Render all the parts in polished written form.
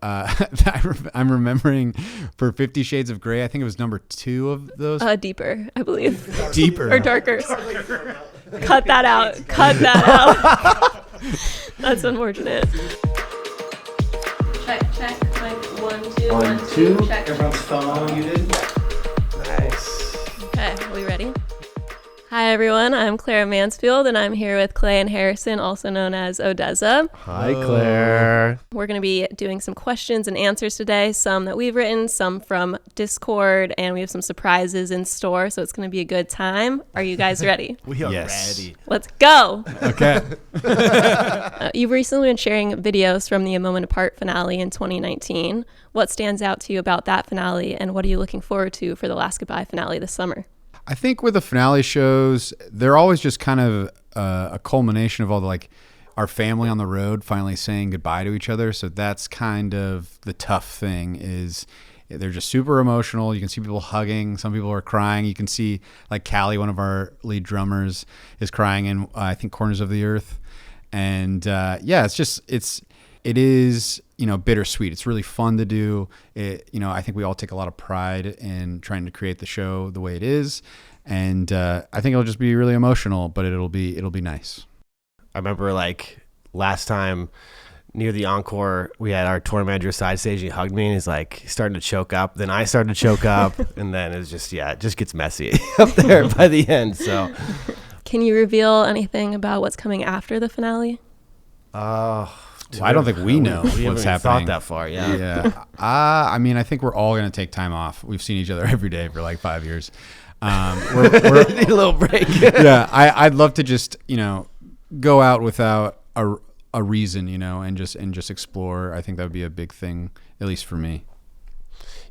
I'm remembering for 50 Shades of Grey, I think it was number 2 of those. Deeper, I believe. Deeper. Or darker. Cut that out. Cut that out. That's unfortunate. Check. Like 1, 2, 1, 2. Check. Everyone's phone muted. Nice. Okay, are we ready? Hi everyone, I'm Claire Mansfield and I'm here with Clayton Harrison, also known as ODESZA. Hi Claire. We're going to be doing some questions and answers today, some that we've written, some from Discord, and we have some surprises in store, so it's going to be a good time. Are you guys ready? We are ready. Let's go. Okay. You've recently been sharing videos from the A Moment Apart finale in 2019. What stands out to you about that finale, and what are you looking forward to for the Last Goodbye finale this summer? I think with the finale shows, they're always just kind of a culmination of all the, like, our family on the road finally saying goodbye to each other. So that's kind of the tough thing, is they're just super emotional. You can see people hugging. Some people are crying. You can see, like, Callie, one of our lead drummers, is crying in, I think, Corners of the Earth. And it is, bittersweet. It's really fun to do. I think we all take a lot of pride in trying to create the show the way it is. And I think it'll just be really emotional, but it'll be nice. I remember, like, last time near the encore, we had our tour manager side stage. He hugged me and he's like starting to choke up. Then I started to choke up, and then it just gets messy up there by the end. So, can you reveal anything about what's coming after the finale? I don't think we know what's happening. Thought that far, yeah. I think we're all going to take time off. We've seen each other every day for like 5 years. We're need a little break. Yeah, I'd love to just go out without a reason, and just explore. I think that would be a big thing, at least for me.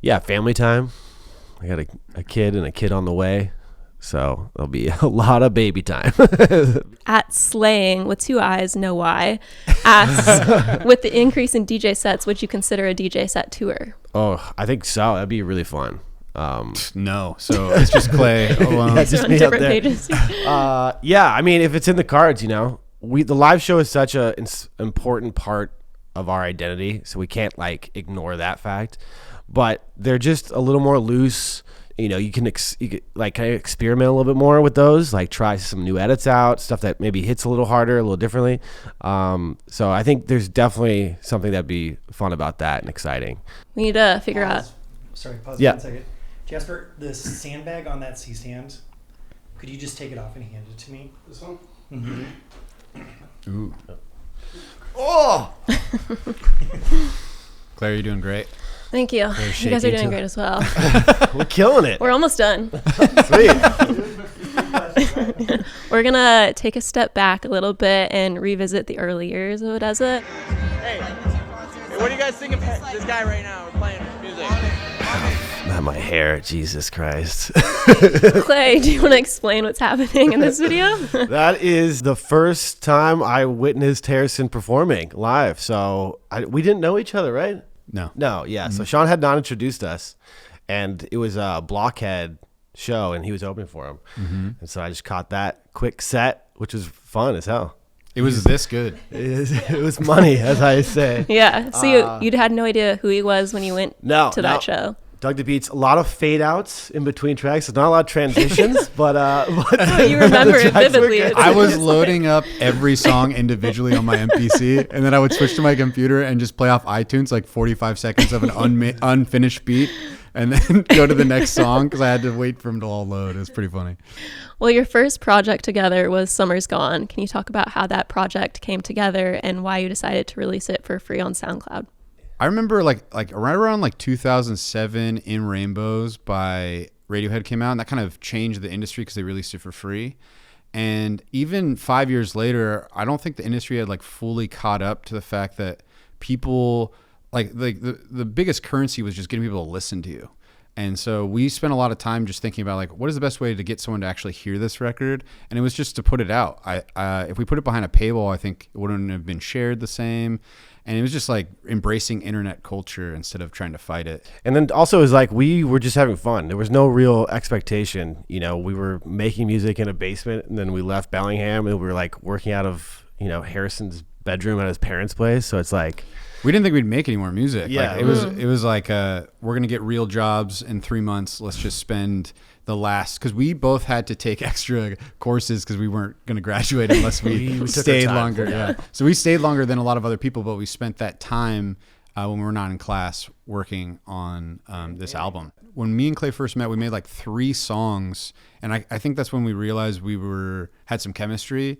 Yeah, family time. I got a kid and a kid on the way. So there'll be a lot of baby time. At Slaying with 2 eyes, no Y, asks, with the increase in DJ sets, would you consider a DJ set tour? Oh, I think so. That'd be really fun. No, so it's just Clay alone. Yeah, just on me different up there. pages. Yeah, I mean, if it's in the cards, the live show is such an important part of our identity, so we can't ignore that fact. But they're just a little more loose. You can kind of experiment a little bit more with those, try some new edits out, stuff that maybe hits a little harder, a little differently. So I think there's definitely something that'd be fun about that and exciting. We need to figure out. Sorry, pause 1 second. Jasper, the sandbag on that C-stand, could you just take it off and hand it to me? This one? Mm-hmm. Ooh. Oh! Claire, you're doing great. Thank you. You guys are doing great as well. We're killing it. We're almost done. Sweet. We're going to take a step back a little bit and revisit the early years of ODESZA. Hey, what do you guys think of this guy right now? We're playing music. Not my hair. Jesus Christ. Clay, do you want to explain what's happening in this video? That is the first time I witnessed Harrison performing live. So we didn't know each other, right? No, yeah. Mm-hmm. So Sean had not introduced us, and it was a Blockhead show, and he was opening for him. Mm-hmm. And so I just caught that quick set, which was fun as hell. It was this good. It was money, as I say. Yeah. So you had no idea who he was when you went to that show. Dug the Beats, a lot of fade outs in between tracks. So not a lot of transitions, but you remember it vividly. I was loading up every song individually on my MPC, and then I would switch to my computer and just play off iTunes 45 seconds of an unfinished beat, and then go to the next song because I had to wait for them to all load. It was pretty funny. Well, your first project together was Summer's Gone. Can you talk about how that project came together and why you decided to release it for free on SoundCloud? I remember right around 2007, In Rainbows by Radiohead came out, and that kind of changed the industry because they released it for free. And even 5 years later, I don't think the industry had fully caught up to the fact that people the biggest currency was just getting people to listen to you. And so we spent a lot of time just thinking about what is the best way to get someone to actually hear this record, and it was just to put it out. If we put it behind a paywall, I think it wouldn't have been shared the same. And it was just embracing internet culture instead of trying to fight it. And then also it was we were just having fun. There was no real expectation. We were making music in a basement, and then we left Bellingham and we were working out of, Harrison's bedroom at his parents' place. So it's We didn't think we'd make any more music. Yeah. Like, it was like we're gonna get real jobs in 3 months. Let's just spend the last, because we both had to take extra courses because we weren't going to graduate unless we stayed longer. Yeah. So we stayed longer than a lot of other people, but we spent that time when we were not in class working on this album. When me and Clay first met, we made like 3 songs, and I think that's when we realized we had some chemistry.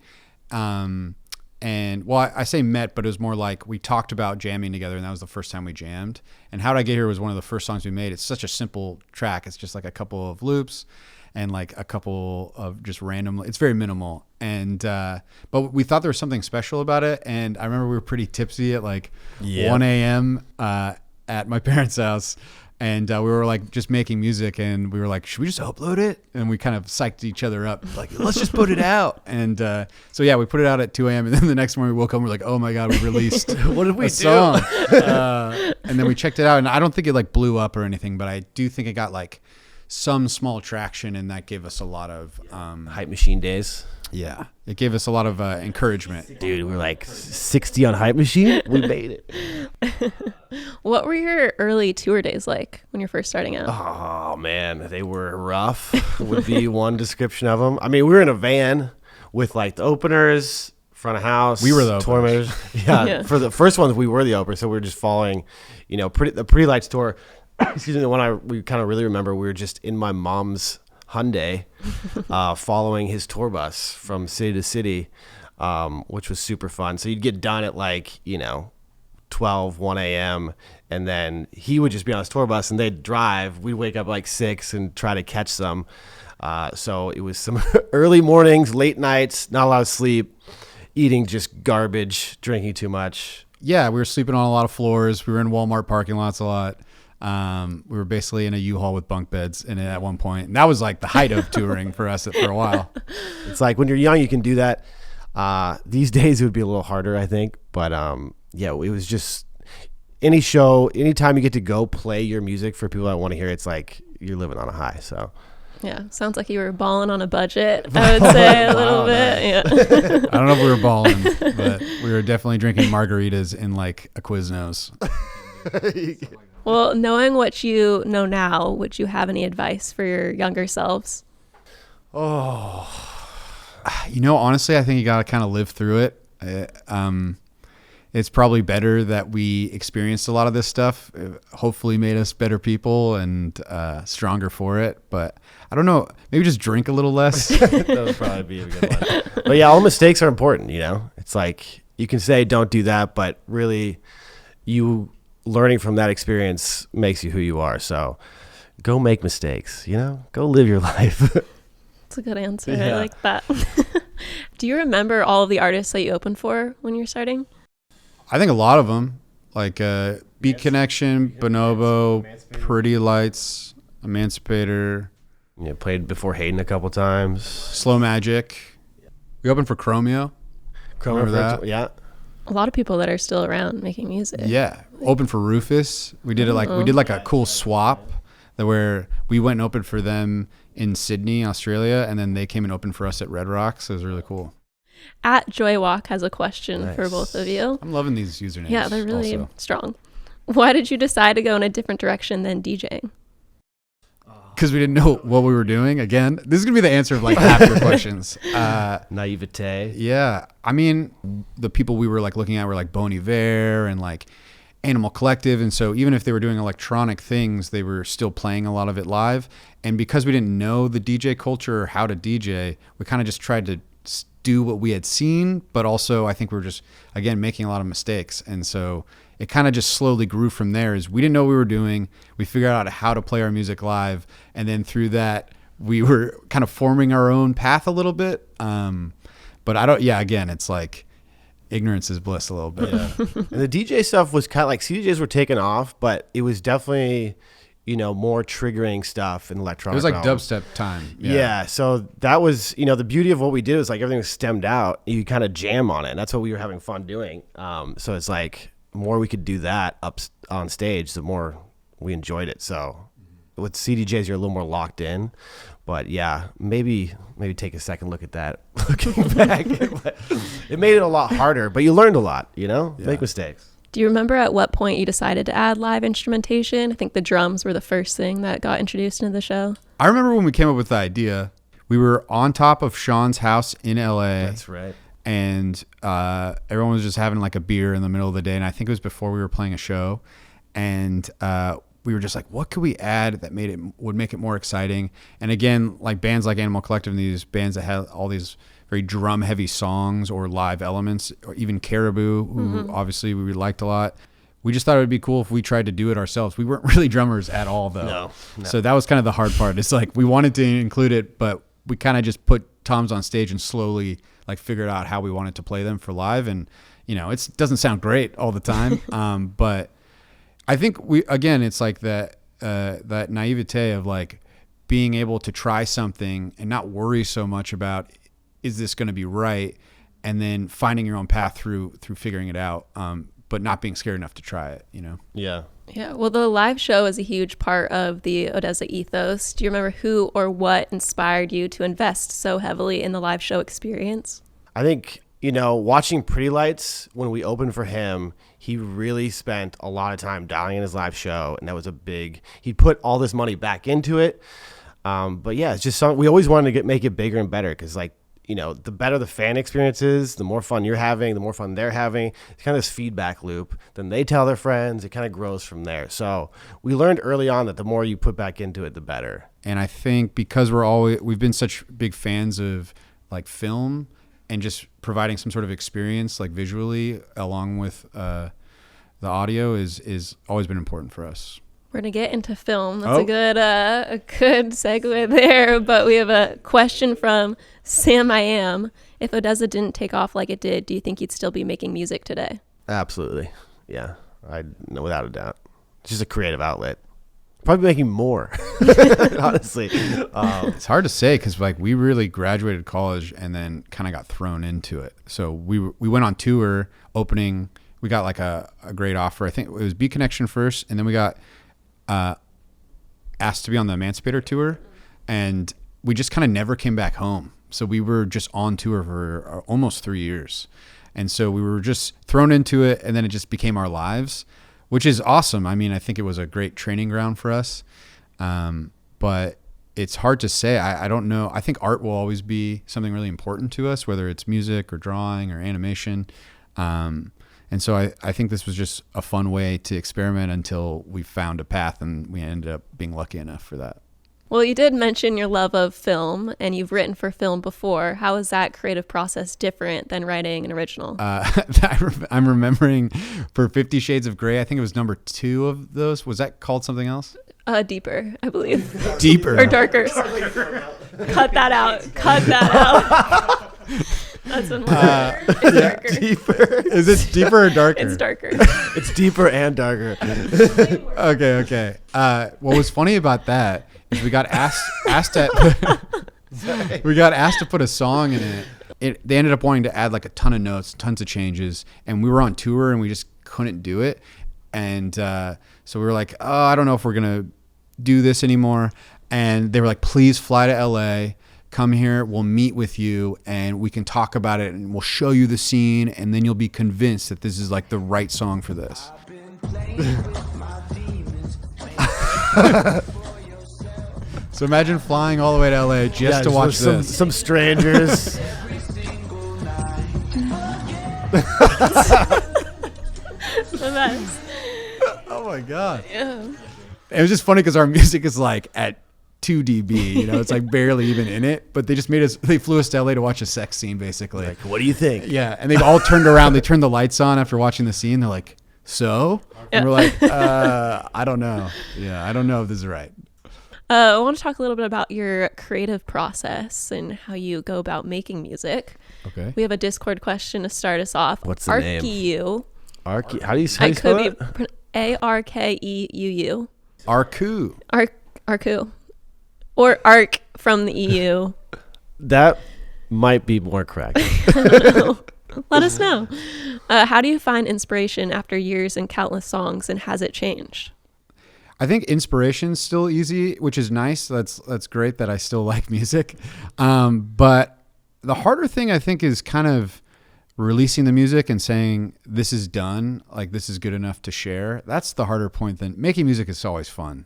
And well, I say met, but it was more like we talked about jamming together, and that was the first time we jammed. And How'd I Get Here was one of the first songs we made. It's such a simple track. It's just like a couple of loops and like a couple of just random, it's very minimal. And but we thought there was something special about it. And I remember we were pretty tipsy at like 1 a.m. At my parents' house. And we were like just making music, and we were like, should we just upload it? And we kind of psyched each other up, like, let's just put it out. And so yeah, we put it out at 2 a.m. And then the next morning we woke up and we're like, oh my God, we released what did we do? Song. And then we checked it out, and I don't think it like blew up or anything, but I do think it got like some small traction, and that gave us a lot of Hype Machine days. Yeah, it gave us a lot of encouragement. Dude, we're like 60 on Hype Machine. We made it. What were your early tour days like when you're first starting out? Oh, man. They were rough, would be one description of them. I mean, we were in a van with like the openers, front of house. We were the tour openers. Yeah. For the first ones, we were the openers. So we were just following, the Pretty Lights tour. Excuse me, the one we kind of really remember, we were just in my mom's Hyundai following his tour bus from city to city, which was super fun. So you'd get done at like 1 a.m. and then he would just be on his tour bus and they'd drive. We'd wake up like 6 and try to catch them. So it was some early mornings, late nights, not a lot of sleep, eating just garbage, drinking too much. Yeah, we were sleeping on a lot of floors. We were in Walmart parking lots a lot. We were basically in a U-Haul with bunk beds in it at one point. And that was like the height of touring for us for a while. It's like when you're young, you can do that. These days it would be a little harder, I think. But yeah, it was just any show, anytime you get to go play your music for people that want to hear it, it's like you're living on a high. So yeah, sounds like you were balling on a budget, I would say a little bit. Yeah. I don't know if we were balling, but we were definitely drinking margaritas in like a Quiznos. Well, knowing what you know now, would you have any advice for your younger selves? Oh, honestly, I think you got to kind of live through it. It's probably better that we experienced a lot of this stuff. It hopefully made us better people and stronger for it. But I don't know, maybe just drink a little less. That would probably be a good one. But yeah, all mistakes are important, It's like you can say don't do that, but really you learning from that experience makes you who you are. So go make mistakes, go live your life. That's a good answer. Yeah. I like that. Do you remember all of the artists that you opened for when you were starting? I think a lot of them, like Beat Connection, Bonobo, Pretty Lights, Emancipator. Played before Hayden a couple times. Slow Magic. We opened for Chromeo. Remember that? Yeah. A lot of people that are still around making music. Yeah. Open for Rufus. We did it we did like a cool swap where we went and opened for them in Sydney, Australia, and then they came and opened for us at Red Rocks. So it was really cool. At Joywalk has a question for both of you. I'm loving these usernames. Yeah, they're really strong. Why did you decide to go in a different direction than DJing? Because we didn't know what we were doing. Again, this is going to be the answer of like half your questions. Naivete. Yeah. I mean, the people we were like looking at were like Bon Iver and like Animal Collective. And so even if they were doing electronic things, they were still playing a lot of it live. And because we didn't know the DJ culture or how to DJ, we kind of just tried to do what we had seen. But also I think we were just, again, making a lot of mistakes. And so it kind of just slowly grew from there. Is we didn't know what we were doing. We figured out how to play our music live. And then through that, we were kind of forming our own path a little bit. But again, it's like ignorance is bliss a little bit. Yeah. And the DJ stuff was kind of like CDJs were taking off, but it was definitely, more triggering stuff in electronic. It was like realm. dubstep time. Yeah. So that was, the beauty of what we did was like everything was stemmed out. You kind of jam on it. And that's what we were having fun doing. So it's like, the more we could do that up on stage, the more we enjoyed it. So with CDJs, you're a little more locked in. But yeah, maybe take a second look at that looking back. But it made it a lot harder, but you learned a lot, Make mistakes. Do you remember at what point you decided to add live instrumentation? I think the drums were the first thing that got introduced into the show. I remember when we came up with the idea, we were on top of Sean's house in LA. That's right. And everyone was just having like a beer in the middle of the day. And I think it was before we were playing a show. And we were just like, what could we add that would make it more exciting? And again, like bands like Animal Collective and these bands that have all these very drum heavy songs or live elements, or even Caribou, who obviously we liked a lot. We just thought it would be cool if we tried to do it ourselves. We weren't really drummers at all though. No. So that was kind of the hard part. It's like we wanted to include it, but we kind of just put toms on stage and slowly like figured out how we wanted to play them for live. And, it doesn't sound great all the time. But I think it's like that naivete of like being able to try something and not worry so much about, is this going to be right? And then finding your own path through figuring it out. But not being scared enough to try it, Yeah. Yeah, well, the live show is a huge part of the ODESZA ethos. Do you remember who or what inspired you to invest so heavily in the live show experience? I think, watching Pretty Lights, when we opened for him, he really spent a lot of time dialing in his live show, and that was he put all this money back into it. But yeah, it's just something we always wanted to make it bigger and better, because the better the fan experience is, the more fun you're having, the more fun they're having. It's kind of this feedback loop. Then they tell their friends. It kind of grows from there. So we learned early on that the more you put back into it, the better. And I think because we've been such big fans of like film and just providing some sort of experience like visually along with the audio is always been important for us. We're going to get into film. That's a good segue there. But we have a question from Sam I Am. If ODESZA didn't take off like it did, do you think you'd still be making music today? Absolutely. Yeah. Without a doubt. It's just a creative outlet. Probably making more, honestly. It's hard to say because like we really graduated college and then kind of got thrown into it. So we went on tour opening. We got like a great offer. I think it was B Connection first, and then we got asked to be on the Emancipator tour, and we just kind of never came back home. So we were just on tour for almost 3 years. And so we were just thrown into it, and then it just became our lives, which is awesome. I mean, I think it was a great training ground for us. But it's hard to say. I don't know. I think art will always be something really important to us, whether it's music or drawing or animation. And so I think this was just a fun way to experiment until we found a path, and we ended up being lucky enough for that. Well, you did mention your love of film, and you've written for film before. How is that creative process different than writing an original? I'm remembering for 50 Shades of Grey, I think it was number 2 of those. Was that called something else? Deeper, I believe. Deeper. Or darker. Cut that out. Cut that out. That's one more. It's darker. Deeper. Is it deeper or darker? It's darker. It's deeper and darker. Okay. What was funny about that is we got asked to put a song in it. They ended up wanting to add like a ton of notes, tons of changes, and we were on tour and we just couldn't do it. And so we were like, oh, I don't know if we're gonna do this anymore. And they were like, please fly to LA. Come here, we'll meet with you, and we can talk about it, and we'll show you the scene, and then you'll be convinced that this is like the right song for this. So imagine flying all the way to LA just to watch this. Some strangers. The best. Oh my God. Yeah. It was just funny because our music is like at 2 dB, it's like barely even in it, but they flew us to LA to watch a sex scene basically. Like, what do you think? Yeah. And they all turned around, they turned the lights on after watching the scene. They're like, so? And we're like, I don't know. Yeah. I don't know if this is right. I want to talk a little bit about your creative process and how you go about making music. Okay. We have a Discord question to start us off. What's the name? Arkeuu. How do you spell it? ARKEUU. Arkeuu. Arkeuu. Or ARC from the EU. That might be more correct. I don't know. Let us know. How do you find inspiration after years and countless songs, and has it changed? I think inspiration's still easy, which is nice. That's great that I still like music. But the harder thing I think is kind of releasing the music and saying this is done, like this is good enough to share. That's the harder point. Than making music is always fun.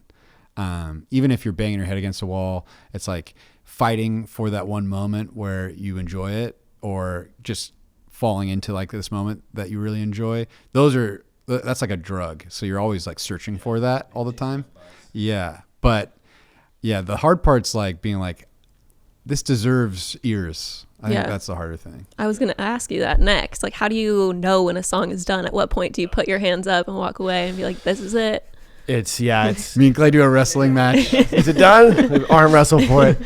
Even if you're banging your head against a wall, it's like fighting for that one moment where you enjoy it, or just falling into like this moment that you really enjoy. That's like a drug. So you're always like searching for that all the time. Yeah. But yeah, the hard part's like being like, this deserves ears. I think that's the harder thing. I was going to ask you that next. Like, how do you know when a song is done? At what point do you put your hands up and walk away and be like, this is it? It's Me and Clay do a wrestling match. Is it done? Arm wrestle for it.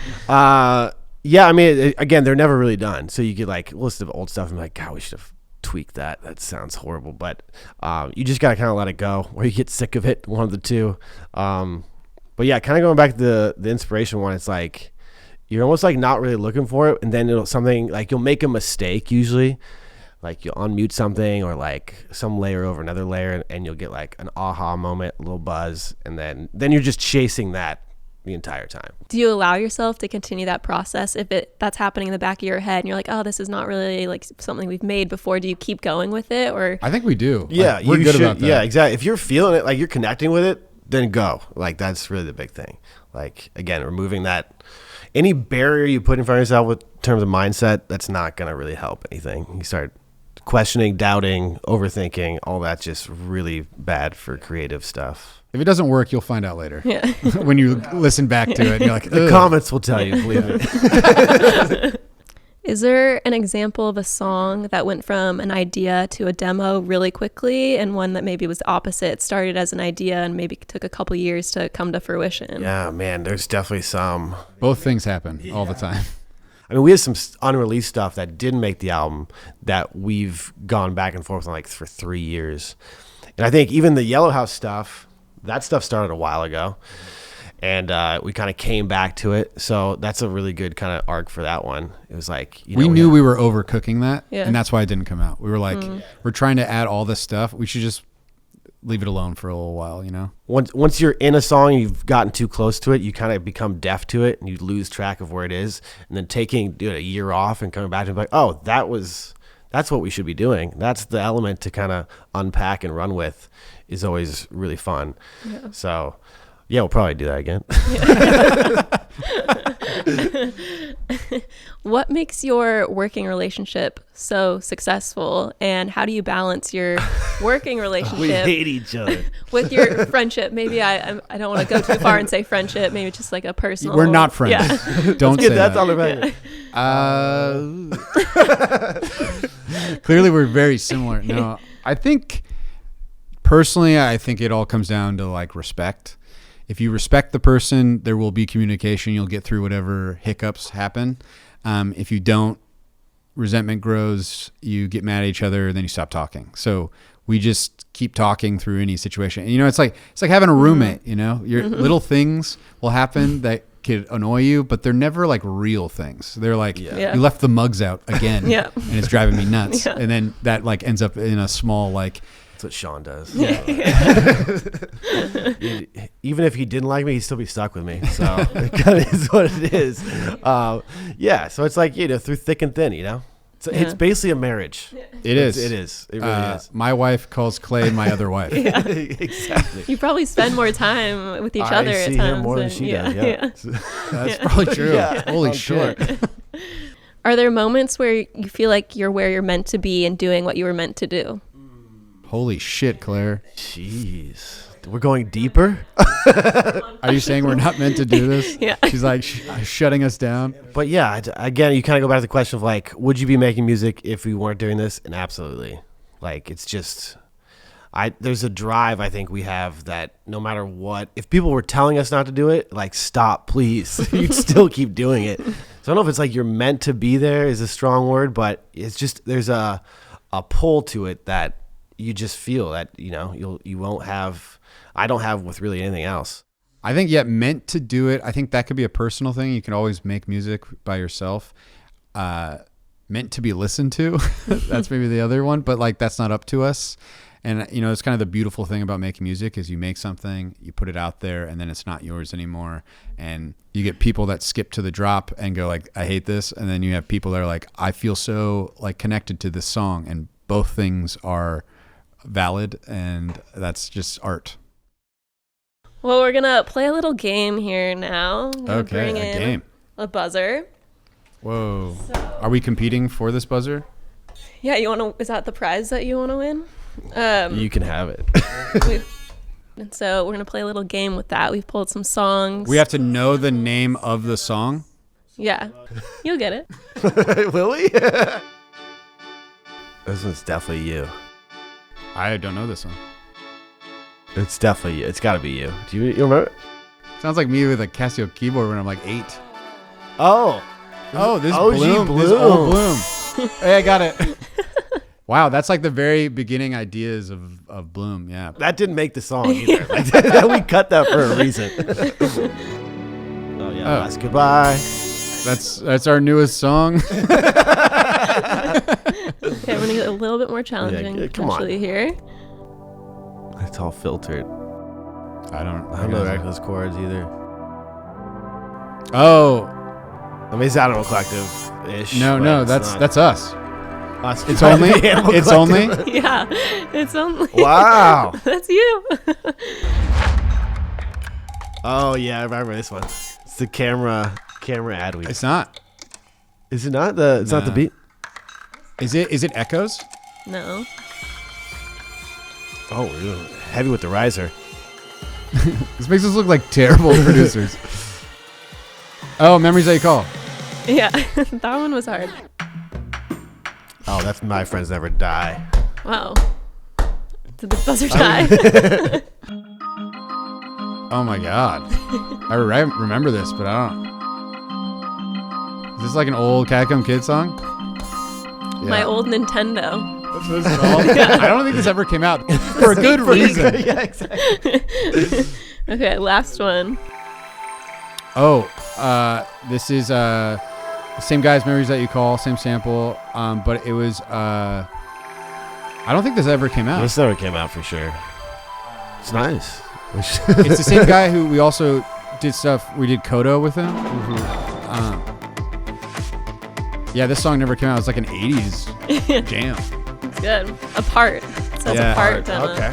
Yeah, I mean, again, they're never really done. So you get like a list of old stuff and be like, God, we should have tweaked that. That sounds horrible. But you just got to kind of let it go, or you get sick of it, one of the two. But yeah, kind of going back to the inspiration one, it's like you're almost like not really looking for it, and then you'll make a mistake usually. Like you'll unmute something, or like some layer over another layer, and you'll get like an aha moment, a little buzz, and then you're just chasing that the entire time. Do you allow yourself to continue that process if that's happening in the back of your head and you're like, oh, this is not really like something we've made before? Do you keep going with it? Or I think we do. Yeah, like, we're good about that. Yeah, exactly. If you're feeling it, like you're connecting with it, then go. Like that's really the big thing. Like again, removing that any barrier you put in front of yourself with terms of mindset, that's not going to really help anything. You start questioning, doubting, overthinking, all that's just really bad for creative stuff. If it doesn't work, you'll find out later. Yeah. When you listen back to it, and you're like, the comments will tell you, believe me. Is there an example of a song that went from an idea to a demo really quickly, and one that maybe was opposite? It started as an idea and maybe took a couple years to come to fruition. Yeah, man, there's definitely some. Both things happen all the time. I mean, we have some unreleased stuff that didn't make the album that we've gone back and forth on like for 3 years. And I think even the Yellow House stuff, that stuff started a while ago. And we kind of came back to it. So that's a really good kind of arc for that one. It was like, we knew we were overcooking that. Yeah. And that's why it didn't come out. We were like, we're trying to add all this stuff. We should just leave it alone for a little while, you know? Once you're in a song, you've gotten too close to it, you kind of become deaf to it and you lose track of where it is. And then taking a year off and coming back to it, like, oh, that's what we should be doing. That's the element to kind of unpack and run with is always really fun. Yeah. So yeah, we'll probably do that again. What makes your working relationship so successful, and how do you balance your working relationship We hate each other. with your friendship? Maybe I don't want to go too far and say friendship. Maybe just like a personal. We're not friends. Yeah. Don't say that. On the record. Clearly, we're very similar. No, I think personally, it all comes down to like respect. If you respect the person, there will be communication. You'll get through whatever hiccups happen. If you don't, resentment grows. You get mad at each other, then you stop talking. So we just keep talking through any situation. And, it's like having a roommate. Your little things will happen that could annoy you, but they're never like real things. They're like you left the mugs out again, and it's driving me nuts. And then that like ends up in a small like. That's what Sean does. Even if he didn't like me, he'd still be stuck with me. So it kind of is what it is. So it's like, through thick and thin, So it's basically a marriage. It is. It is. It really is. My wife calls Clay my other wife. Exactly. You probably spend more time with each other I at see times. her more than she does. Yeah. That's probably true. Yeah. Holy I'm shit. sure. Are there moments where you feel like you're where you're meant to be and doing what you were meant to do? Holy shit, Claire. Jeez. We're going deeper? Are you saying we're not meant to do this? Yeah. She's like shutting us down. But yeah, again, you kind of go back to the question of like, would you be making music if we weren't doing this? And absolutely. Like, it's just, there's a drive I think we have that no matter what, if people were telling us not to do it, like, stop, please. You'd still keep doing it. So I don't know if it's like you're meant to be there is a strong word, but it's just, there's a pull to it that you just feel that, you won't have, I don't have with really anything else. I think, meant to do it. I think that could be a personal thing. You can always make music by yourself. Meant to be listened to. That's maybe the other one, but like, that's not up to us. And, you know, it's kind of the beautiful thing about making music is you make something, you put it out there, and then it's not yours anymore. And you get people that skip to the drop and go like, I hate this. And then you have people that are like, I feel so like connected to this song. And both things are valid, and that's just art. Well, we're gonna play a little game here now. Okay, bring a in game. A buzzer. Whoa. Are we competing for this buzzer? Yeah, you want to? Is that the prize that you want to win? You can have it. And so we're gonna play a little game with that. We've pulled some songs. We have to know the name of the song. Yeah, you'll get it. Will we? This one's definitely you. I don't know this one. It's definitely you. It's got to be you. Do you remember it? Sounds like me with a Casio keyboard when I'm like 8. Oh, this OG Bloom. This old Bloom. Hey, I got it. Wow, that's like the very beginning ideas of Bloom. Yeah. that didn't make the song either. Like, we cut that for a reason. Oh yeah, last goodbye. That's our newest song. Okay, I'm gonna get a little bit more challenging come on. potentially here. It's all filtered. I don't know the those chords either. Oh. I mean, it's Animal Collective ish. No, that's us. Us. It's only it's only Yeah, it's only. Wow. That's you. Oh yeah, I remember this one. It's the camera ad we. It's not. Is it not the? It's not the beat. Is it Echoes? No. Oh, really? Heavy with the riser. This makes us look like terrible producers. Oh, Memories That You Call. Yeah, that one was hard. Oh, that's My Friends Never Die. Wow. Did the buzzer die? Oh my God. I remember this, but I don't. Is this like an old Catacomb Kid song? Yeah. My old Nintendo. That's what it's called? I don't think this ever came out for a good reason. Yeah, exactly. Okay, last one. Oh, this is the same guy's Memories That You Call, same sample, but it was I don't think this ever came out. This never came out for sure. It's nice. It's the same guy who we also did stuff. We did Kodo with him. Yeah, this song never came out. It was like an 80s jam. It's good. Apart. It says apart. Okay.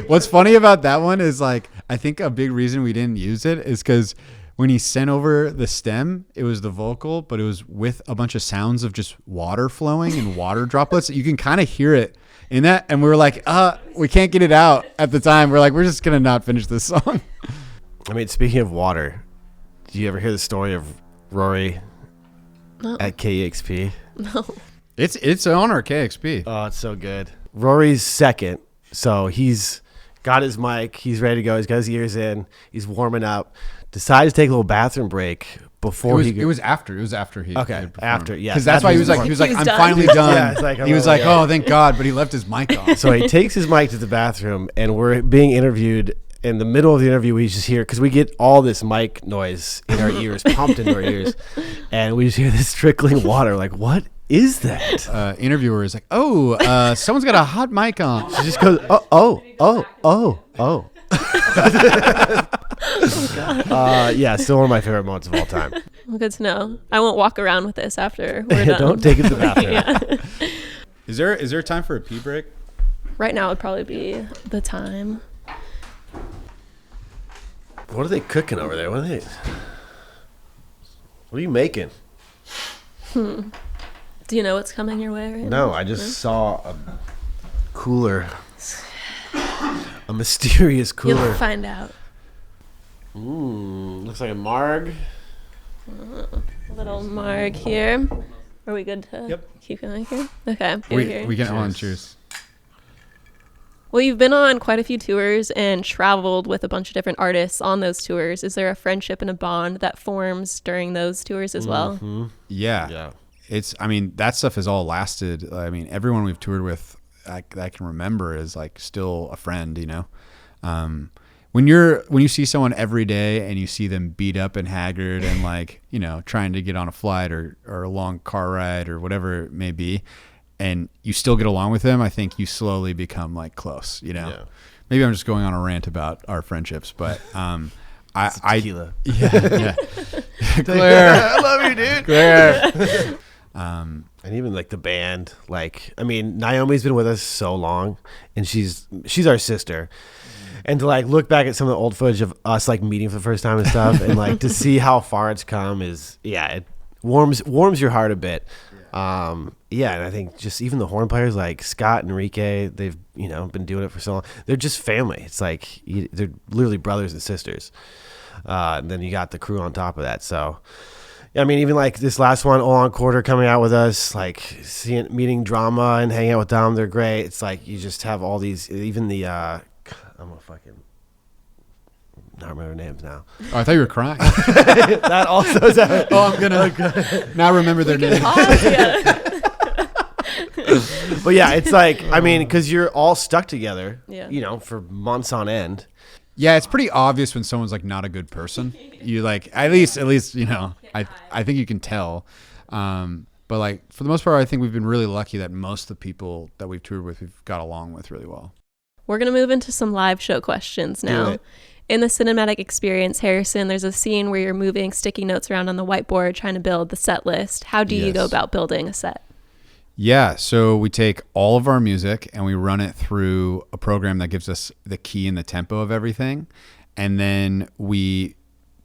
What's funny about that one is like, I think a big reason we didn't use it is because when he sent over the stem, it was the vocal, but it was with a bunch of sounds of just water flowing and water droplets. You can kind of hear it in that. And we were like, we can't get it out at the time. We're like, we're just going to not finish this song. I mean, speaking of water, do you ever hear the story of Rory at KEXP? No. It's on our KEXP. Oh, it's so good. Rory's second. So he's got his mic. He's ready to go. He's got his ears in. He's warming up. Decides to take a little bathroom break before it was after he Okay, after, yeah. because that's why he was like I'm done. finally done. Yeah, it's like, he was like, oh, thank God, but he left his mic on. So he takes his mic to the bathroom, and we're being interviewed. In the middle of the interview, we just hear, because we get all this mic noise in our ears, pumped into our ears, and we just hear this trickling water. Like, what is that? Interviewer is like, oh, someone's got a hot mic on. She just goes, oh. Yeah, still one of my favorite moments of all time. Well, good to know. I won't walk around with this after we're done. Don't take it to the bathroom. Yeah. Is there time for a pee break? Right now would probably be the time. What are they cooking over there? What are you making? Do you know what's coming your way right No, now? I just saw a cooler. A mysterious cooler. You'll find out. Looks like a marg. A little marg here. Are we good to keep going here? Okay. We can on. Cheers. Well, you've been on quite a few tours and traveled with a bunch of different artists on those tours. Is there a friendship and a bond that forms during those tours as well? Yeah. I mean, that stuff has all lasted. I mean, everyone we've toured with that I can remember is like still a friend, you know? When you see someone every day and you see them beat up and haggard and like, you know, trying to get on a flight or a long car ride or whatever it may be, and you still get along with them, I think you slowly become like close, you know. Yeah. Maybe I'm just going on a rant about our friendships, but Tequila. yeah. Claire, I love you, dude. Claire. And even like the band, like, I mean, Naomi's been with us so long, and she's our sister. And to like look back at some of the old footage of us like meeting for the first time and stuff, and like to see how far it's come is, it warms your heart a bit. And I think just even the horn players like Scott and Enrique, they've been doing it for so long. They're just family. It's like they're literally brothers and sisters. And then you got the crew on top of that. So, I mean, even like this last one, Olan Quarter coming out with us, like meeting Drama and hanging out with them, they're great. It's like you just have all these, even the I'm gonna fucking not remember names now. Oh, I thought you were crying. That also is I'm gonna now remember their names. But yeah, it's like, I mean, because you're all stuck together, Yeah. For months on end. Yeah, it's pretty obvious when someone's like not a good person. You like at least I think you can tell. But like for the most part, I think we've been really lucky that most of the people that we've toured with, we've got along with really well. We're going to move into some live show questions now. In the cinematic experience, Harrison, there's a scene where you're moving sticky notes around on the whiteboard trying to build the set list. How do you go about building a set? Yeah, so we take all of our music and we run it through a program that gives us the key and the tempo of everything. And then we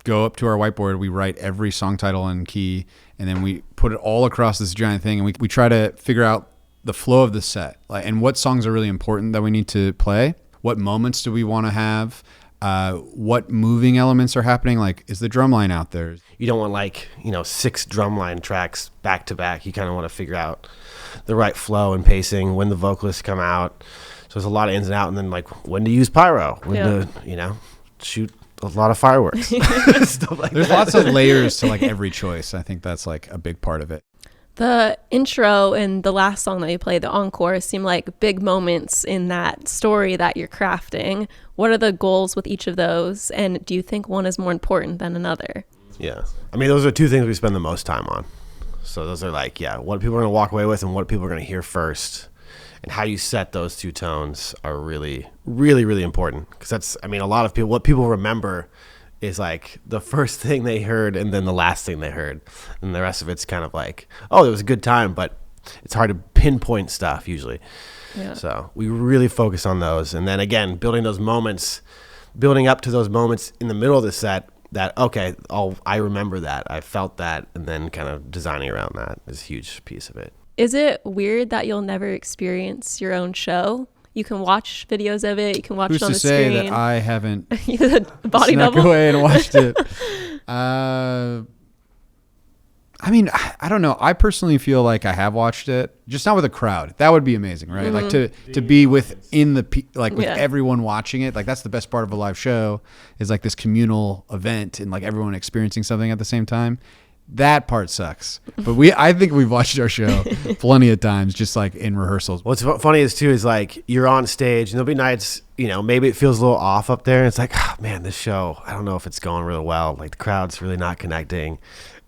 go up to our whiteboard, we write every song title and key, and then we put it all across this giant thing. And we try to figure out the flow of the set, like, and what songs are really important that we need to play. What moments do we want to have? What moving elements are happening? Like, is the drum line out there? You don't want like, 6 drumline tracks back to back. You kind of want to figure out the right flow and pacing, when the vocalists come out. So there's a lot of ins and outs, and then like when to use pyro, when to, shoot a lot of fireworks. Stuff like There's lots of layers to like every choice. I think that's like a big part of it. The intro and the last song that you play, the encore, seem like big moments in that story that you're crafting. What are the goals with each of those? And do you think one is more important than another? Yeah. I mean, those are 2 things we spend the most time on. So those are like, what people are going to walk away with and what people are going to hear first. And how you set those 2 tones are really, really, really important. Because that's, I mean, a lot of people, what people remember is like the first thing they heard and then the last thing they heard. And the rest of it's kind of like, oh, it was a good time, but it's hard to pinpoint stuff usually. Yeah. So we really focus on those. And then again, building those moments, building up to those moments in the middle of the set that, okay, I remember that, I felt that, and then kind of designing around that is a huge piece of it. Is it weird that you'll never experience your own show? You can watch videos of it. You can watch it on the screen. Who's to say that I haven't body snuck double away and watched it? I mean, I don't know. I personally feel like I have watched it, just not with a crowd. That would be amazing, right? Mm-hmm. Like to be within with everyone watching it. Like that's the best part of a live show is like this communal event and like everyone experiencing something at the same time. That part sucks. But I think we've watched our show plenty of times, just like in rehearsals. What's funny is like you're on stage and there'll be nights, maybe it feels a little off up there. And it's like, oh, man, this show, I don't know if it's going really well. Like the crowd's really not connecting.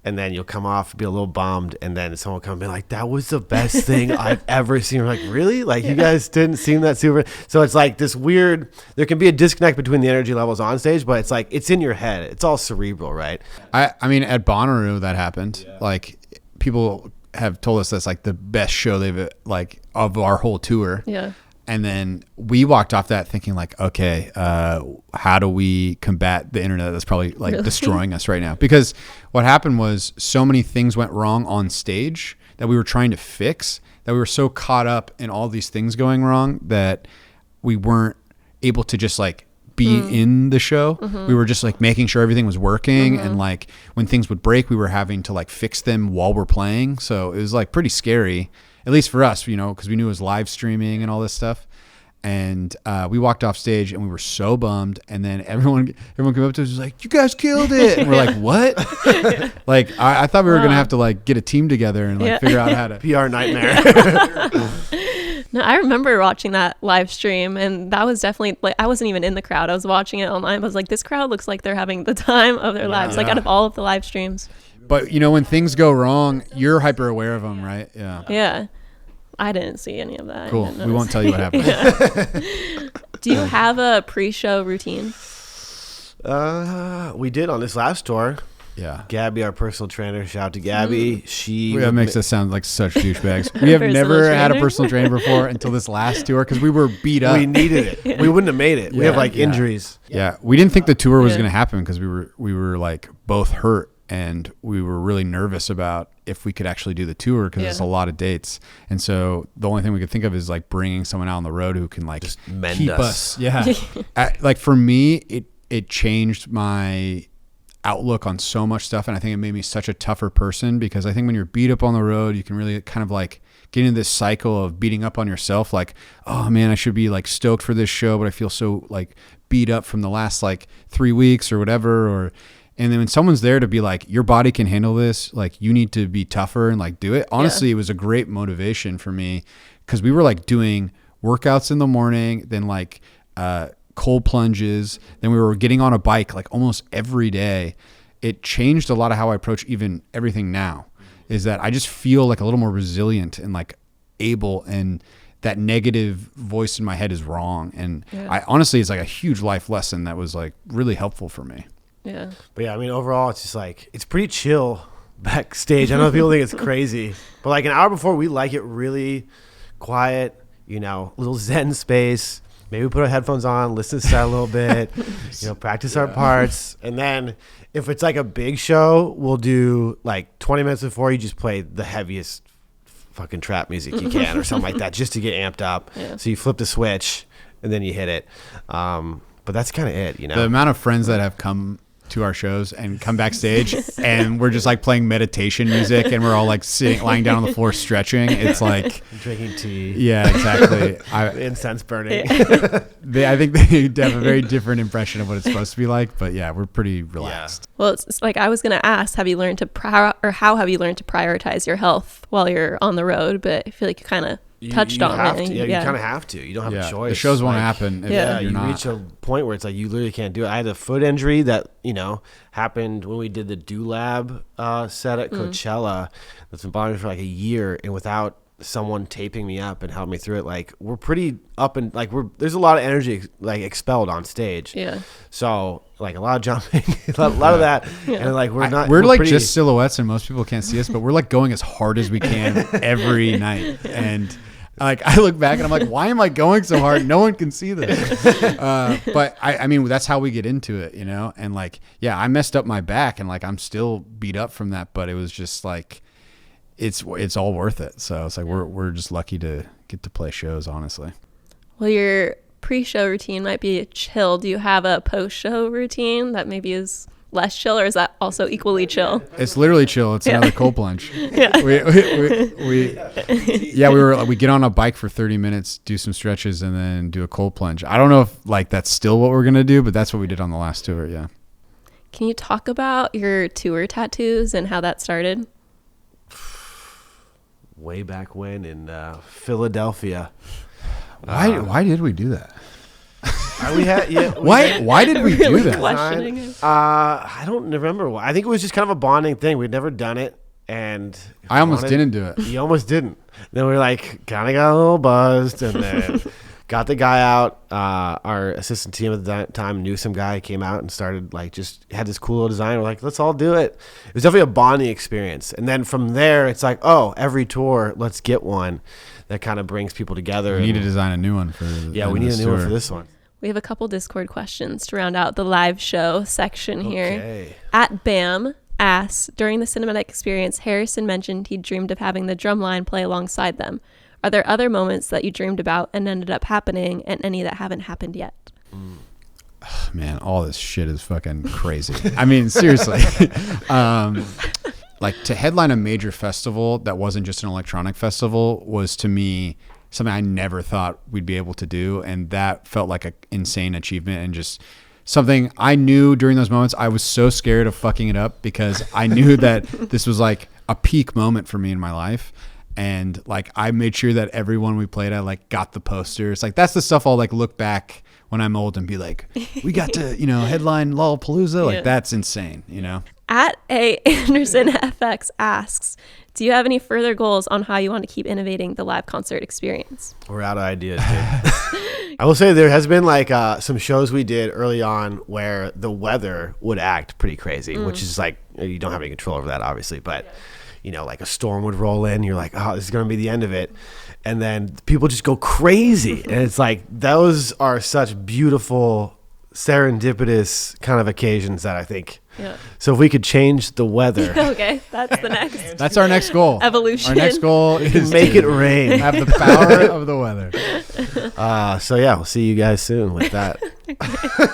And then you'll come off, be a little bummed, and then someone will come and be like, that was the best thing I've ever seen. We're like, really? Like, you guys didn't seem that super. So it's like this weird, there can be a disconnect between the energy levels on stage, but it's like, it's in your head. It's all cerebral, right? I mean, at Bonnaroo, that happened. Yeah. Like, people have told us that's like the best show they've, like, of our whole tour. Yeah. And then we walked off that thinking like, okay, how do we combat the internet that's probably like destroying us right now? Because what happened was so many things went wrong on stage that we were trying to fix, that we were so caught up in all these things going wrong that we weren't able to just like be in the show. Mm-hmm. We were just like making sure everything was working. Mm-hmm. And like when things would break, we were having to like fix them while we're playing. So it was like pretty scary. At least for us, because we knew it was live streaming and all this stuff. And we walked off stage and we were so bummed. And then everyone came up to us and was like, you guys killed it. And we're like, what? Like, I thought we were going to have to like get a team together and like figure out how to. PR nightmare. No, I remember watching that live stream, and that was definitely like, I wasn't even in the crowd. I was watching it online. I was like, this crowd looks like they're having the time of their lives, like out of all of the live streams. But when things go wrong, you're hyper aware of them, right? Yeah. Yeah. I didn't see any of that. Cool. We won't tell you what happened. Do you have a pre-show routine? We did on this last tour. Yeah. Gabby, our personal trainer, shout out to Gabby. That makes us sound like such douchebags. We have never had a personal trainer before until this last tour because we were beat up. We needed it. We wouldn't have made it. We have like injuries. Yeah. We didn't think the tour was going to happen because we were like both hurt and we were really nervous about if we could actually do the tour because it's a lot of dates. And so the only thing we could think of is like bringing someone out on the road who can like just mend keep us. Yeah. Like for me, it changed my outlook on so much stuff, and I think it made me such a tougher person because I think when you're beat up on the road, you can really kind of like get into this cycle of beating up on yourself, like, oh man, I should be like stoked for this show, but I feel so like beat up from the last like 3 weeks or whatever. And then when someone's there to be like, your body can handle this, like you need to be tougher and like do it. Honestly, it was a great motivation for me because we were like doing workouts in the morning, then like cold plunges, then we were getting on a bike like almost every day. It changed a lot of how I approach even everything now, is that I just feel like a little more resilient and like able, and that negative voice in my head is wrong. And I honestly, it's like a huge life lesson that was like really helpful for me. Yeah. But yeah, I mean, overall, it's just like, it's pretty chill backstage. I know people think it's crazy, but like an hour before, we like it really quiet, little Zen space. Maybe we put our headphones on, listen to set a little bit, practice our parts. And then if it's like a big show, we'll do like 20 minutes before, you just play the heaviest fucking trap music you can or something like that just to get amped up. Yeah. So you flip the switch and then you hit it. But that's kind of it, The amount of friends that have come to our shows and come backstage and we're just like playing meditation music and we're all like lying down on the floor stretching. It's like drinking tea. Yeah, exactly. Incense burning. I think they have a very different impression of what it's supposed to be like, but yeah, we're pretty relaxed. Well, it's like I was going to ask, how have you learned to prioritize your health while you're on the road? But I feel like you kind of touched on it. You kind of have to. You don't have a choice. The shows won't happen if you're you not. Reach a point where it's like you literally can't do it. I had a foot injury that happened when we did the Do Lab set at Coachella. That's been bothering me for like a year, and without someone taping me up and helping me through it, like we're pretty up and like there's a lot of energy like expelled on stage. Yeah. So like a lot of jumping, a lot of that, and like we're like just silhouettes, and most people can't see us, but we're like going as hard as we can every night. And like I look back and I'm like, why am I going so hard? No one can see this. But I mean, that's how we get into it, And like, yeah, I messed up my back, and like I'm still beat up from that. But it was just like, it's all worth it. So it's like we're just lucky to get to play shows, honestly. Well, your pre-show routine might be chill. Do you have a post-show routine that maybe is less chill, or is that also equally chill? It's literally chill. It's another cold plunge. We get on a bike for 30 minutes, do some stretches, and then do a cold plunge. I don't know if like that's still what we're gonna do, but that's what we did on the last tour. Yeah. Can you talk about your tour tattoos and how that started? Way back when in Philadelphia. Why did we do that? Why did we do that? Questioning it. I don't remember why. I think it was just kind of a bonding thing. We'd never done it, and I almost didn't do it. You almost didn't. Then we were like, kind of got a little buzzed, and then got the guy out. Our assistant team at the time knew some guy, came out and started like just had this cool little design. We're like, let's all do it. It was definitely a bonding experience. And then from there, it's like, oh, every tour, let's get one that kind of brings people together. We need to design a new one for we need a new one for this one. We have a couple Discord questions to round out the live show section here. Okay. At BAM asks, during the cinematic experience, Harrison mentioned he dreamed of having the drum line play alongside them. Are there other moments that you dreamed about and ended up happening, and any that haven't happened yet? Man, all this shit is fucking crazy. I mean, seriously. Like to headline a major festival that wasn't just an electronic festival was to me something I never thought we'd be able to do. And that felt like an insane achievement, and just something I knew during those moments. I was so scared of fucking it up because I knew that this was like a peak moment for me in my life. And like, I made sure that everyone we played at like got the posters. Like that's the stuff I'll like look back when I'm old and be like, we got to, headline Lollapalooza. Like that's insane, At A Anderson FX asks, Do you have any further goals on how you want to keep innovating the live concert experience? We're out of ideas, dude. I will say there has been like some shows we did early on where the weather would act pretty crazy, which is like, you don't have any control over that, obviously, but you know, like a storm would roll in, you're like, oh, this is going to be the end of it. And then people just go crazy. And it's like, those are such beautiful, serendipitous kind of occasions that I think. Yeah. So if we could change the weather. Okay, that's the next. That's our next goal. Evolution. Our next goal is Make to it rain. have the power of the weather. So yeah, we'll see you guys soon with that.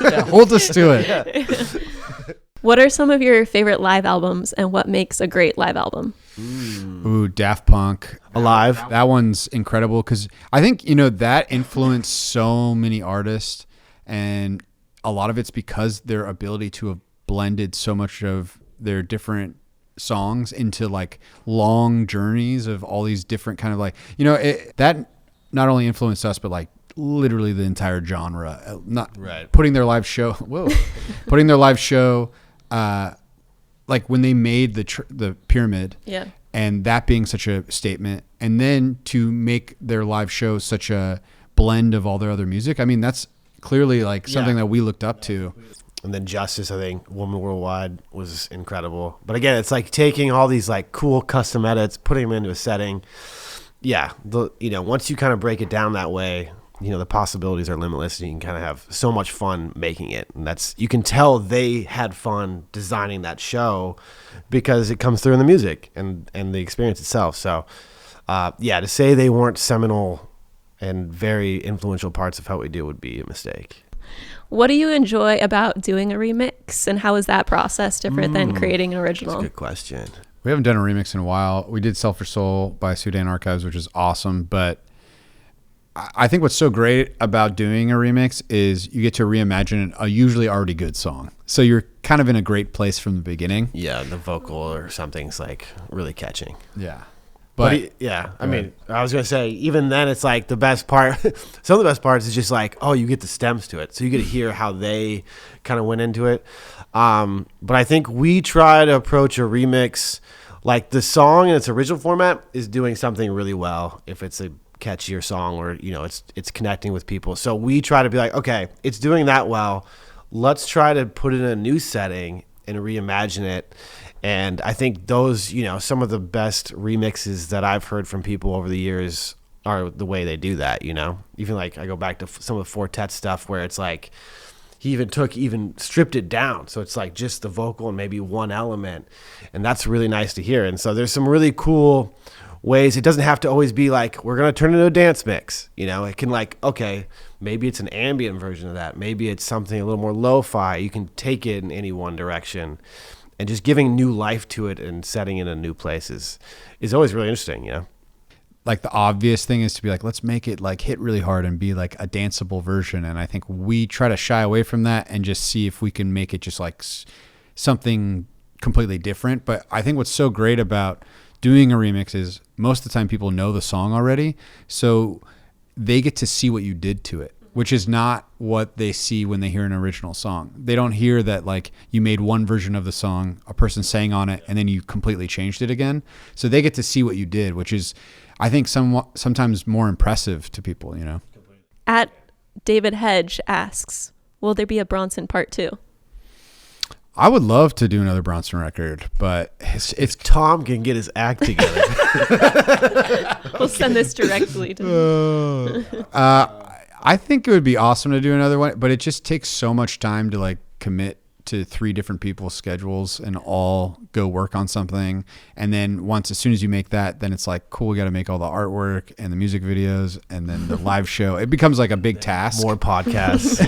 Yeah, hold us to it. What are some of your favorite live albums, and what makes a great live album? Ooh, Daft Punk. Alive. That one's incredible because I think, you know, that influenced so many artists, and a lot of it's because their ability to have blended so much of their different songs into like long journeys of all these different kind of like, you know, that not only influenced us, but like literally the entire genre. Not Right. Putting their live show, putting their live show, like when they made the pyramid, Yeah. and that being such a statement, and then to make their live show such a blend of all their other music. I mean, that's clearly like something that we looked up to. And then Justice, I think, Woman Worldwide was incredible. But again, it's like taking all these like cool custom edits, putting them into a setting. Yeah, once you kind of break it down that way, you know, the possibilities are limitless, and you can kind of have so much fun making it. And you can tell they had fun designing that show because it comes through in the music and the experience itself. So, to say they weren't seminal and very influential parts of how we do would be a mistake. What do you enjoy about doing a remix, and how is that process different than creating an original? That's a good question. We haven't done a remix in a while. We did Self for Soul by Sudan Archives, which is awesome. But I think what's so great about doing a remix is you get to reimagine a usually already good song. So you're kind of in a great place from the beginning. Yeah, the vocal or something's like really catching. Yeah. But I mean, I was going to say, even then, it's like the best part. Some of the best parts is just like, oh, you get the stems to it. So you get to hear how they kind of went into it. But I think we try to approach a remix like the song in its original format is doing something really well. If it's a catchier song or, you know, it's connecting with people. So we try to be like, okay, it's doing that well. Let's try to put it in a new setting and reimagine it. And I think those, you know, some of the best remixes that I've heard from people over the years are the way they do that, you know. Even like I go back to some of the Fortet stuff where it's like he even stripped it down. So it's like just the vocal and maybe one element. And that's really nice to hear. And so there's some really cool ways. It doesn't have to always be like, we're going to turn it into a dance mix. You know, it can like, okay, maybe it's an ambient version of that. Maybe it's something a little more lo-fi. You can take it in any one direction. And just giving new life to it and setting it in new places is always really interesting, you know? Like the obvious thing is to be like, let's make it like hit really hard and be like a danceable version. And I think we try to shy away from that and just see if we can make it just like something completely different. But I think what's so great about doing a remix is most of the time people know the song already. So they get to see what you did to it, which is not what they see when they hear an original song. They don't hear that like you made one version of the song, a person sang on it, and then you completely changed it again. So they get to see what you did, which is, I think, sometimes more impressive to people, you know? At David Hedge asks, will there be a Bronson part 2? I would love to do another Bronson record, but If Tom can get his act together. We'll send this directly to him. I think it would be awesome to do another one, but it just takes so much time to like commit to 3 different people's schedules and all go work on something. And then as soon as you make that, then it's like, cool, we got to make all the artwork and the music videos and then the live show. It becomes like a big task. More podcasts.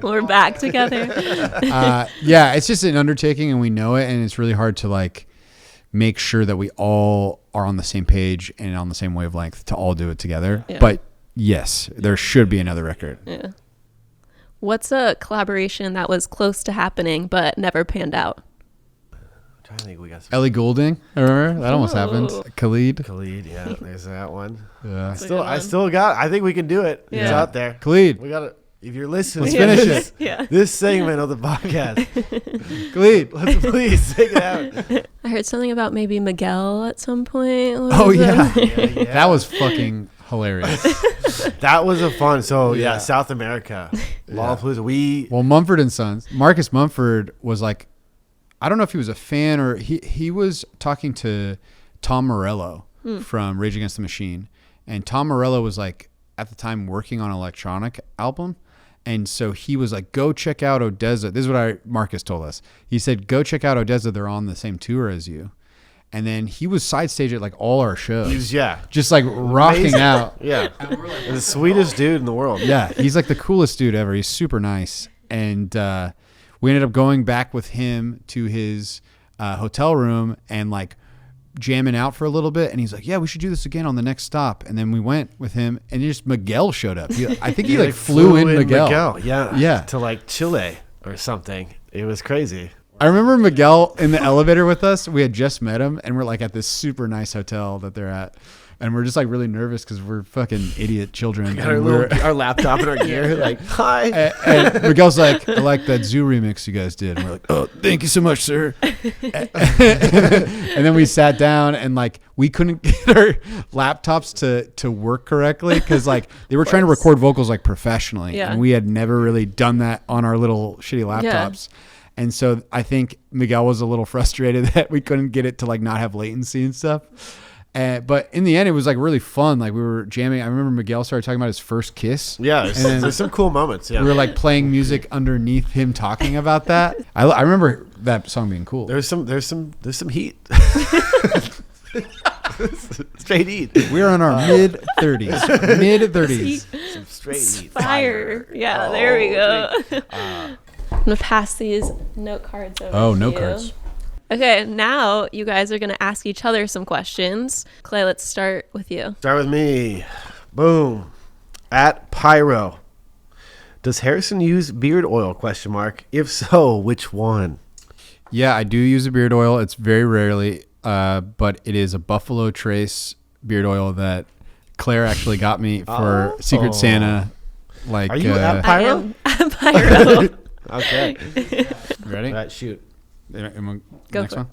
We're back together. It's just an undertaking and we know it. And it's really hard to like make sure that we all are on the same page and on the same wavelength to all do it together. Yeah. But yes, there should be another record. Yeah. What's a collaboration that was close to happening but never panned out? I'm trying to think we got some. Ellie Goulding, remember? That almost happened. Khalid. Khalid, yeah, there's that one. Yeah. That's a good one. I think we can do it. Yeah. It's out there. Khalid. We got it. if you're listening, Let's finish it. Yeah. This segment of the podcast, Gleed. let's please take it out. I heard something about maybe Miguel at some point. What Oh was yeah. that? That was fucking hilarious. That was a fun. So Yeah. South America, Lollapalooza. Well, Mumford and Sons. Marcus Mumford was like, I don't know if he was a fan or he was talking to Tom Morello from Rage Against the Machine, and Tom Morello was like at the time working on an electronic album. And so he was like, go check out ODESZA. This is what Marcus told us. He said, go check out ODESZA. They're on the same tour as you. And then he was side stage at like all our shows. He was, just like rocking Amazing. out. Yeah. The sweetest dude in the world. Yeah. He's like the coolest dude ever. He's super nice. And we ended up going back with him to his hotel room and like jamming out for a little bit. And he's like, yeah, we should do this again on the next stop. And then we went with him and just Miguel showed up. I think he like flew in Miguel. Yeah. Yeah. To like Chile or something. It was crazy. I remember Miguel in the elevator with us. We had just met him and we're like at this super nice hotel that they're at. And we're just like really nervous because we're fucking idiot children. Got our laptop and our gear. Like, hi. And Miguel's like, I like that Zoo remix you guys did. And we're like, oh, thank you so much, sir. And then we sat down and like we couldn't get our laptops to work correctly because like they were trying to record vocals like professionally. Yeah. And we had never really done that on our little shitty laptops. Yeah. And so I think Miguel was a little frustrated that we couldn't get it to like not have latency and stuff. But in the end, it was like really fun. Like we were jamming. I remember Miguel started talking about his first kiss. Yeah, there's some cool moments. Yeah, we were like playing music underneath him talking about that. I remember that song being cool. There's some heat. Straight heat. We're in our mid 30s. Some straight heat. Fire. Yeah, there we go. I'm gonna pass these note cards over. Oh, to note you. cards. Okay, now you guys are going to ask each other some questions. Clay, let's start with you. Start with me. Boom. At Pyro. Does Harrison use beard oil? ? If so, which one? Yeah, I do use a beard oil. It's very rarely, but it is a Buffalo Trace beard oil that Claire actually got me for Secret Santa. Like, are you at Pyro? I am at Pyro. Okay. Ready? All right, shoot. Go Next for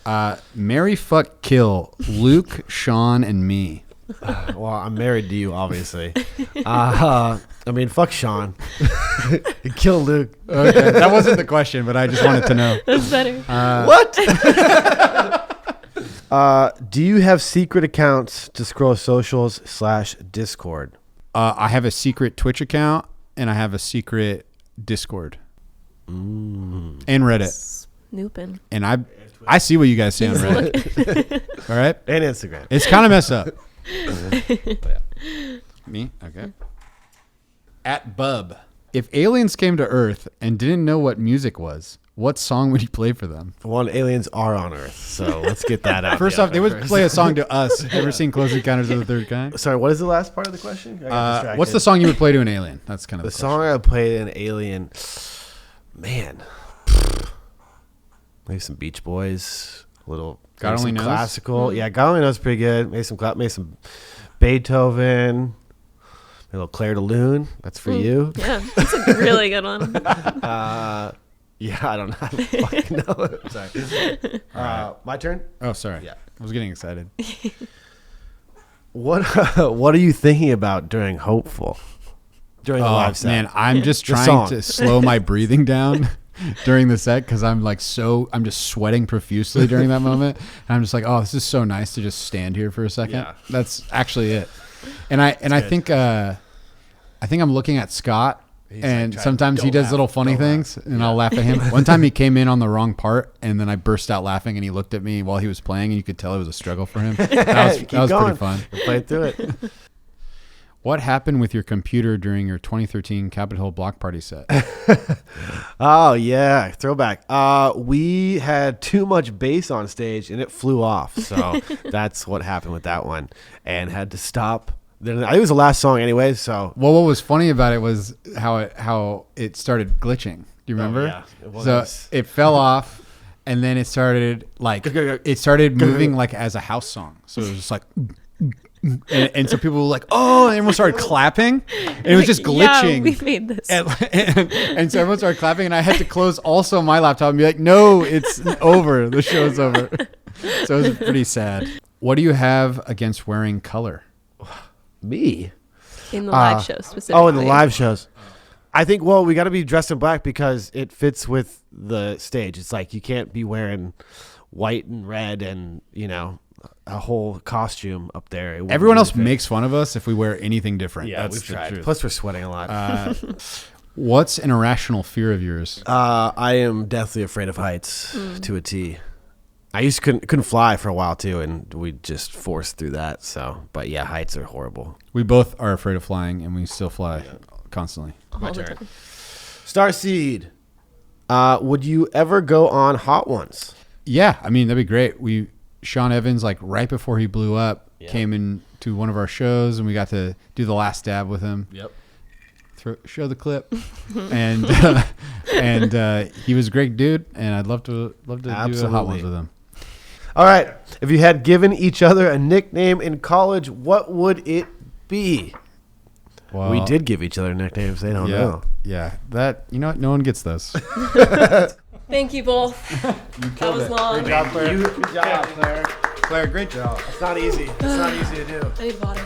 one. Marry, fuck, kill Luke, Sean, and me. Well, I'm married to you, obviously. I mean, fuck Sean. Kill Luke. Okay, that wasn't the question, but I just wanted to know. That's better. What? Do you have secret accounts to scroll socials / Discord? I have a secret Twitch account, and I have a secret Discord. And Reddit. Snooping. And I see what you guys say on Reddit. All right? And Instagram. It's kind of messed up. Me? Okay. At Bub. If aliens came to Earth and didn't know what music was, what song would you play for them? One, aliens are on Earth, so let's get that out. First off, they would play a song to us. Ever seen Close Encounters of the Third Kind? Sorry, what is the last part of the question? I got distracted. What's the song you would play to an alien? That's kind of The the song I played in Alien? Man. Maybe some Beach Boys. A little God Only Knows? classical. Yeah, God Only Knows pretty good. Maybe some Beethoven. A little Claire de Lune. That's for you. Yeah, that's a really good one. Yeah, I don't know. I don't fucking know. Sorry. My turn? Oh, sorry. Yeah. I was getting excited. What are you thinking about during Hopeful? During the live set? Man, I'm just The trying song. to slow my breathing down during the set because I'm just sweating profusely during that moment. And I'm just like, oh, this is so nice to just stand here for a second. Yeah. That's actually it. And I think I'm looking at Scott, and like, sometimes he don't does laugh, little funny don't things, and I'll laugh at him. One time he came in on the wrong part, and then I burst out laughing, and he looked at me while he was playing, and you could tell it was a struggle for him. That was pretty fun. Play through it. What happened with your computer during your 2013 Capitol Hill Block Party set? Oh yeah, throwback. We had too much bass on stage and it flew off. So that's what happened with that one, and had to stop. Then I think it was the last song anyway. So Well, what was funny about it was how it started glitching. Do you remember? yeah, it was. So it fell off, and then it started moving like as a house song. So it was just like, and so people were like, oh, and everyone started clapping, and it was just glitching. Yeah, we made this. And so everyone started clapping, and I had to close also my laptop and be like, no, it's over. The show's over. So it was pretty sad. What do you have against wearing color? Me? In the live show specifically. Oh, in the live shows. I think, well, we got to be dressed in black because it fits with the stage. It's like you can't be wearing white and red and, a whole costume up there. Everyone else makes fun of us if we wear anything different. Yeah, That's we've the tried. truth. Plus, we're sweating a lot. What's an irrational fear of yours? I am deathly afraid of heights to a T. I used to couldn't fly for a while too, and we just forced through that. So, but yeah, heights are horrible. We both are afraid of flying, and we still fly constantly. All the time. Starseed, would you ever go on Hot Ones? Yeah, I mean, that'd be great. Sean Evans, like right before he blew up, came in to one of our shows, and we got to do the last dab with him. Yep. Show the clip, and he was a great dude, and I'd love to do the Hot Ones with him. All right. If you had given each other a nickname in college, what would it be? Well, we did give each other nicknames. They don't know. Yeah, that you know what? No one gets those. Thank you both. That was long. Good job, Claire. Good job, Claire. Claire, great job. It's not easy. It's not easy to do. I need water.